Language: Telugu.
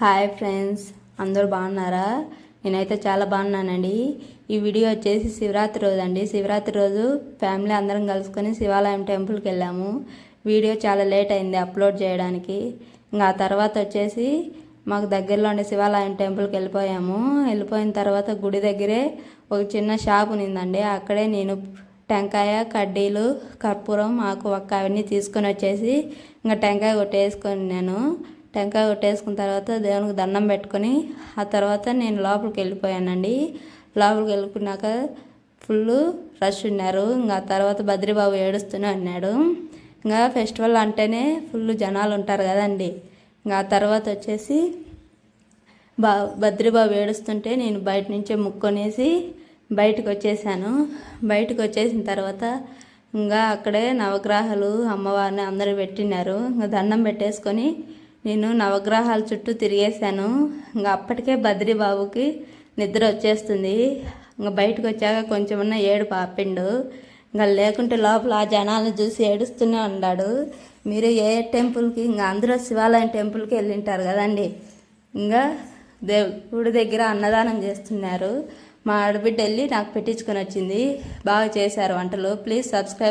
హాయ్ ఫ్రెండ్స్, అందరూ బాగున్నారా? నేనైతే చాలా బాగున్నానండి. ఈ వీడియో వచ్చేసి శివరాత్రి రోజు అండి. శివరాత్రి రోజు ఫ్యామిలీ అందరం కలుసుకొని శివాలయం టెంపుల్కి వెళ్ళాము. వీడియో చాలా లేట్ అయింది అప్లోడ్ చేయడానికి. ఇంకా ఆ తర్వాత వచ్చేసి మాకు దగ్గరలో ఉండే శివాలయం టెంపుల్కి వెళ్ళిపోయిన తర్వాత గుడి దగ్గరే ఒక చిన్న షాప్ ఉన్నిందండి. అక్కడే నేను టెంకాయ, కడ్డీలు, కర్పూరం, ఆకు ఒక్క అవన్నీ తీసుకొని వచ్చేసి ఇంకా టెంకాయ కొట్టేసుకున్న తర్వాత దేవునికి దండం పెట్టుకొని ఆ తర్వాత నేను లోపలికి వెళ్ళిపోయానండి. లోపలికి వెళ్ళుకున్నాక ఫుల్ రష్ ఉన్నారు. ఇంకా తర్వాత బద్రీబాబు ఏడుస్తూనే ఉన్నాడు. ఇంకా ఫెస్టివల్ అంటేనే ఫుల్ జనాలు ఉంటారు కదండి. ఇంకా ఆ తర్వాత వచ్చేసి బద్రీబాబు ఏడుస్తుంటే నేను బయట నుంచే ముక్కొనేసి బయటకు వచ్చేసాను. బయటకు వచ్చేసిన తర్వాత ఇంకా అక్కడే నవగ్రహాలు అమ్మవారిని అందరూ పెట్టినారు. ఇంకా దండం పెట్టేసుకొని నేను నవగ్రహాల చుట్టూ తిరిగేసాను. ఇంకా అప్పటికే బద్రీబాబుకి నిద్ర వచ్చేస్తుంది. ఇంకా బయటకు వచ్చాక కొంచెమన్నా ఏడుపు ఆపిండు. ఇంకా లేకుంటే లోపల ఆ జనాలను చూసి ఏడుస్తూనే ఉన్నాడు. మీరు ఏ టెంపుల్కి, ఇంకా అందరూ శివాలయం టెంపుల్కి వెళ్ళింటారు కదండి. ఇంకా దేవుడి దగ్గర అన్నదానం చేస్తున్నారు. మా ఆడబిడ్డ వెళ్ళి నాకు పెట్టించుకొని వచ్చింది. బాగా చేశారు వంటలు. Please subscribe.